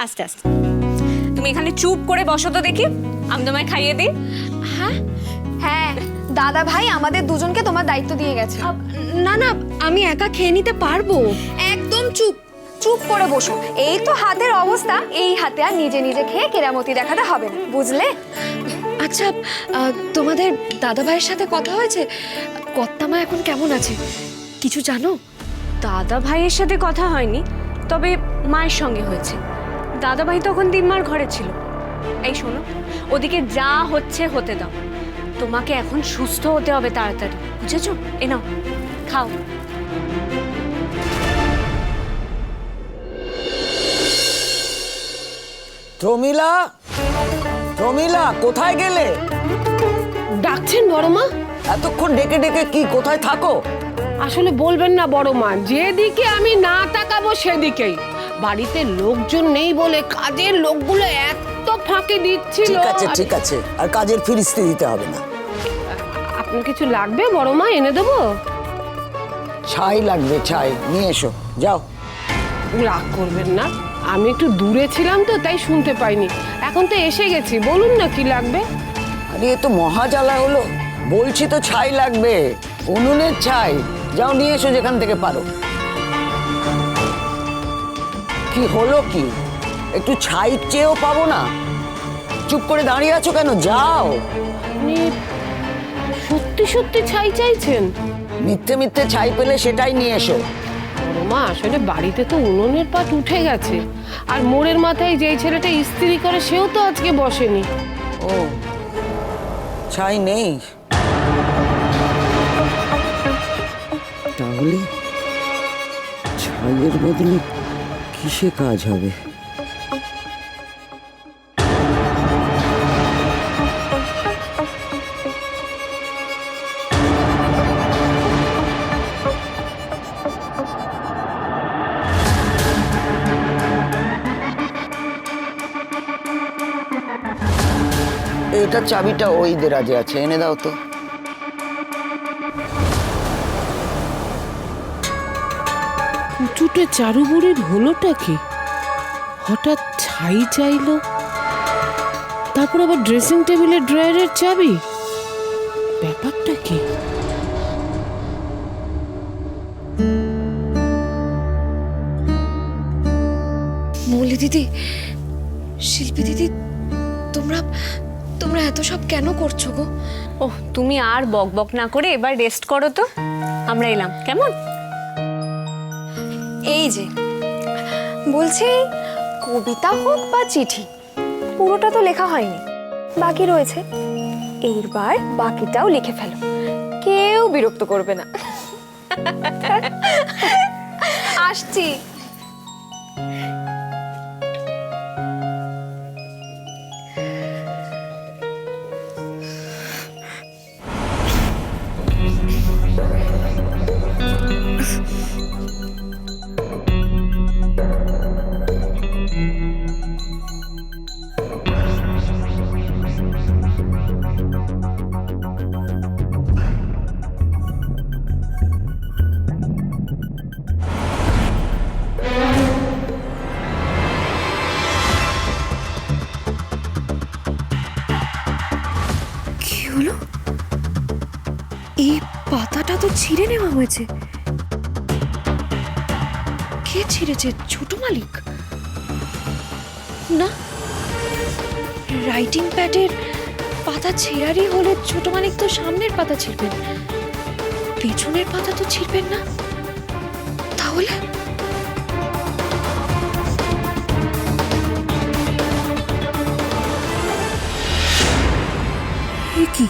আস্তে আস্তে। তুমি এখানে চুপ করে বসো তো দেখি, আমি তোমায় খাইয়ে দিই। হ্যাঁ হ্যাঁ, দাদা ভাই আমাদের দুজনকে তোমার দায়িত্ব দিয়ে গেছে। না না, আমি একা খেয়ে নিতে পারবো। একদম চুপ, চুপ করে বসো। এই তো হাতের অবস্থা, এই হাতে আর নিজে নিজে খেয়ে কেরামতি দেখাতে হবে না, বুঝলে? আচ্ছা, তোমাদের দাদা ভাইয়ের সাথে কথা হয়েছে? কর্তামা এখন কেমন আছে কিছু জানো? দাদা ভাইয়ের সাথে কথা হয়নি, তবে মায়ের সঙ্গে হয়েছে। দাদা ভাই তখন দিম্মার ঘরে ছিল। এই শোনো, ওদিকে যা হচ্ছে হতে দাও, তোমাকে এখন সুস্থ হতে হবে তাড়াতাড়ি, বুঝেছো? এ নাও, খাও। প্রমিলা, প্রমিলা কোথায় গেলে? ডাকছেন বড় মা? এতক্ষণ ডেকে ডেকে কি কোথায় থাকো? আসলে বলবেন না বড় মা, যেদিকে আমি না তাকাবো সেদিকেই। বাড়িতে লোকজন নেই বলে কাজের লোকগুলো এত ফাঁকি দিচ্ছিল। ঠিক আছে ঠিক আছে, আর কাজের ফিরিস্তি দিতে হবে না। আপনার কিছু লাগবে বড় মা? এনে দেবো? ছাই লাগবে, ছাই নিয়ে এসো, যাও। রাগ করবেন না, আমি একটু দূরে ছিলাম তো তাই শুনতে পাইনি। এখন তো এসে গেছি, বলুন না কি লাগবে। আরে এ তো মহাজালা হলো, বলছি তো ছাই লাগবে, উনুনের ছাই। যাও নিয়ে এসো যেখান থেকে পারো। কি হলো কি? একটু ছাই চেয়েও পাবো না? চুপ করে দাঁড়িয়ে আছো কেন? যাও। আপনি সত্যি সত্যি ছাই চাইছেন? মিথ্যে মিথ্যে ছাই পেলে সেটাই নিয়ে এসো। বড় মা, আসলে বাড়িতে তো উনুনের পাট উঠে গেছে, আর মোড়ের মাথায় যেই ছেলেটা ইস্ত্রি করে সেও তো আজকে বসেনি। ও, ছাই নেই? তাহলে ছাইয়ের বদলে কিসে কাজ হবে? এটার চাবিটা ওই দেরাজে আছে, এনে দাও তো। পুচুটে চারুবুড়ির হলোটা কি? হঠাৎ ছাই চাইলো, তারপর আবার ড্রেসিং টেবিলের ড্রয়ারের চাবি। ব্যাপারটা কি? মৌলি দিদি, শিল্পী দিদি, তোমরা তোমরা এত সব কেন করছো গো? ও, তুমি আর বকবক না করে এবার রেস্ট করো তো, আমরা এলাম, কেমন? এই যে বলছি, কবিতা হোক বা চিঠি, পুরোটা তো লেখা হয়নি, বাকি রয়েছে। এইবার বাকিটাও লিখে ফেলো, কেউ বিরক্ত করবে না। আসছি। কি হলো? এই পাতাটা তো ছিঁড়ে নেওয়া হয়েছে। কে ছিঁড়েছে? ছোট মালিক? না, রাইটিং প্যাডের পাতা ছেঁড়ারই হলে ছোট মালিক তো সামনের পাতা ছিঁড়বেন, পেছনের পাতা তো ছিঁড়বেন না। তাহলে এ কি?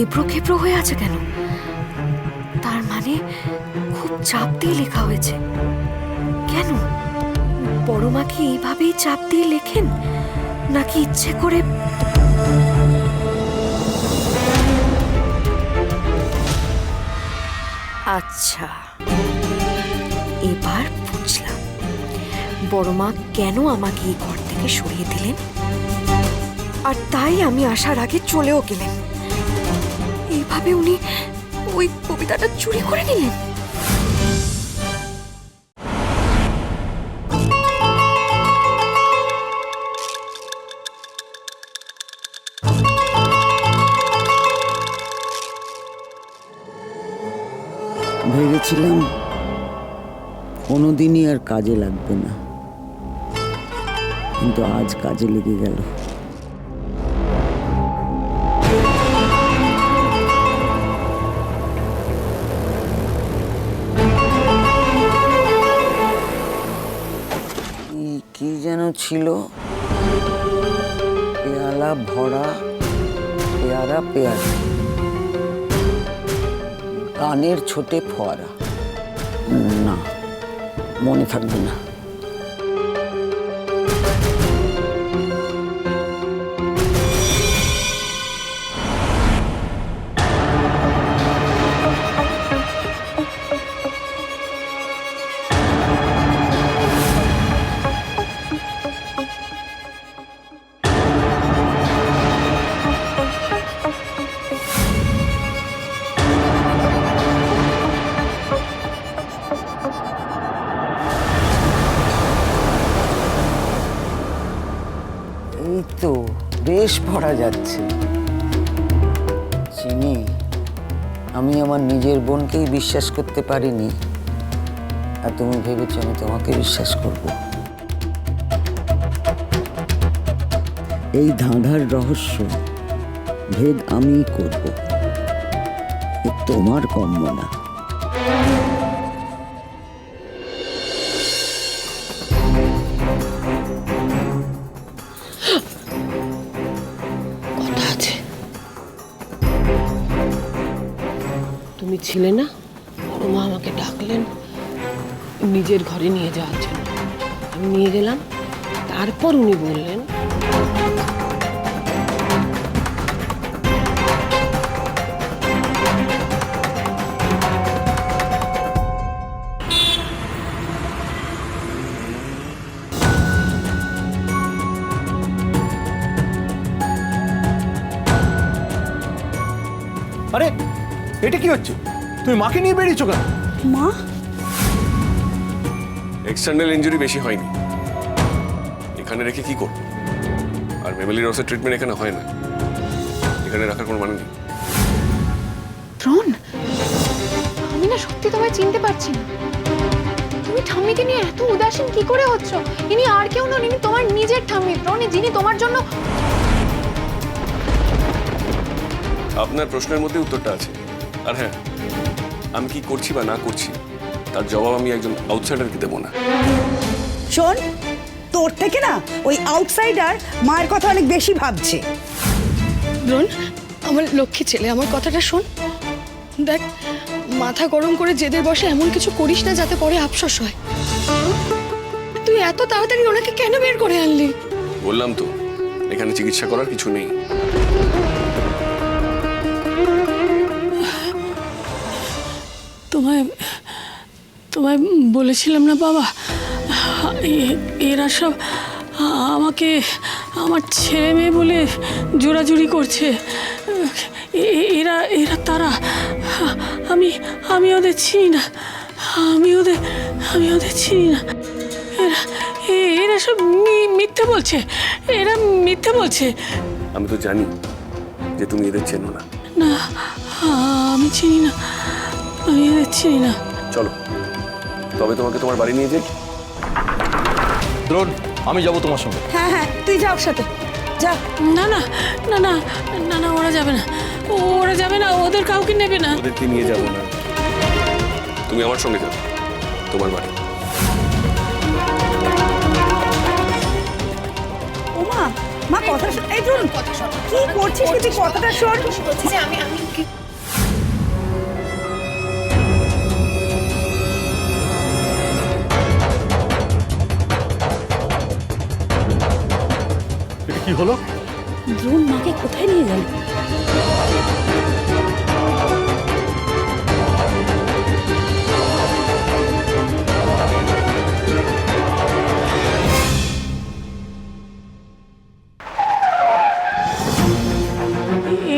এবড়ো খেবড়ো হয়ে আছে কেন? তার মানে খুব চাপ দিয়ে লেখা হয়েছে। কেন? বড় মা কি এইভাবেই চাপ দিয়ে লেখেন, নাকি ইচ্ছে করে? আচ্ছা, এবার বুঝলাম বড় মা কেন আমাকে এই ঘর থেকে সরিয়ে দিলেন, আর তাই আমি আসার আগে চলেও গেলেন। এইভাবে উনি ওই কবিতাটা চুরি করে নিলেন। ভেবেছিলাম কোনোদিনই আর কাজে লাগবে না, কিন্তু আজ কাজে লেগে গেল। কি যেন ছিল, পেয়ালা ভরা পেয়ারা পেয়ারা, কানের ছোটে ফোয়ারা। না, মনে থাকবে না। এই তো বেশ পড়া যাচ্ছে। চিনি, আমি আমার নিজের বোনকেই বিশ্বাস করতে পারিনি, আর তুমি ভেবেছো আমি তোমাকে বিশ্বাস করব? এই ধাঁধার রহস্য ভেদ আমিই করব, এ তোমার কর্ম না। কথা আছে। তুমি ছিলে না, বড় মা আমাকে ডাকলেন নিজের ঘরে নিয়ে যাওয়ার জন্য। আমি নিয়ে গেলাম, তারপর উনি বললেন আরে এটা কি হচ্ছে? তুমি মাকে নিয়ে বেরিয়েছো কেন? মা? এক্সটার্নাল ইনজুরি বেশি হয়নি, এখানে রেখে কি করব? আর মেমেলি রসের ট্রিটমেন্ট এখানে হয় না, এখানে রাখার কোনো মানে নেই। দ্রোণ, আমি না সত্যি তোমায় চিনতে পারছি না। তুমি ঠাম্মিকে নিয়ে এত উদাসীন কি করে হচ্ছ? ইনি আর কেউ নন, ইনি তোমার নিজের ঠাম্মি দ্রোণ, যিনি তোমার জন্য। আপনার প্রশ্নের মধ্যে উত্তরটা আছে। আর হ্যাঁ, আমি কি করছি বা না করছি তার জবাব আমি একজন আউটসাইডারকে দেবো না। শোন, তোর থেকে না ওই আউটসাইডার মায়ের কথা অনেক বেশি ভাবছে। দ্রোণ, আমার লক্ষ্মী ছেলে, আমার কথাটা শোন। দেখ, মাথা গরম করে জেদের বসে এমন কিছু করিস না যাতে পরে আফসোস হয়। তুই এত তাড়াতাড়ি ওনাকে কেন বের করে আনলি? বললাম তো, এখানে চিকিৎসা করার কিছু নেই। তোমায় বলেছিলাম না বাবা, এরা সব আমাকে আমার ছেলে মেয়ে বলে জোরাজুরি করছে। এরা এরা তারা, আমি ওদের চিনি না, আমি ওদের চিনি না। এরা সব মিথ্যে বলছে, এরা মিথ্যে বলছে। আমি তো জানি যে তুমি এদের চেনো না। না, আমি চিনি না, আমি এদের চিনি না। চলো তবে তোমাকে তোমার বাড়ি নিয়ে যাই। দ্রোণ, আমি যাবো তোমার সঙ্গে। হ্যাঁ হ্যাঁ, তুই যা ওর সাথে যা। না না না না না না, ওরা যাবে না, ওরা যাবে না, ওদের কাউকে নেবে না। ওদেরকে নিয়ে যাবো না, তুমি আমার সঙ্গে যাও তোমার বাড়ি। ও মা, মা কথা শোন। এই দ্রোণ, কি করছিস কি? তুই কথাটা শোন। এটা কি হলো? দ্রোণ মাকে কোথায় নিয়ে গেল?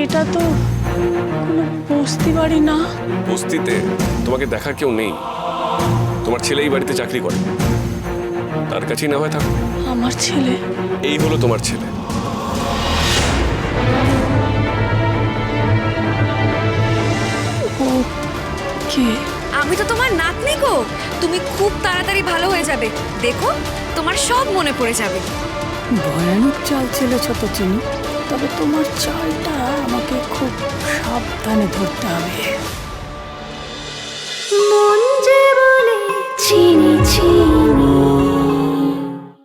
এটা তো কোনো বস্তি বাড়ি না। বস্তিতে তোমাকে দেখার কেউ নেই, তোমার ছেলে এই বাড়িতে চাকরি করে, তার কাছেই না হয় থাকো। আমার ছেলে? এই হলো তোমার ছেলে। ও কে? আমি তো তোমার তুমি খুব তাড়াতাড়ি ভালো হয়ে যাবে, দেখো তোমার সব মনে পড়ে যাবে। ভয়ানক চাল চেলেছ তো চিনি, তবে তোমার চালটা আমাকে খুব সাবধানে ধরতে হবে। মন যে বলে চিনি চিনি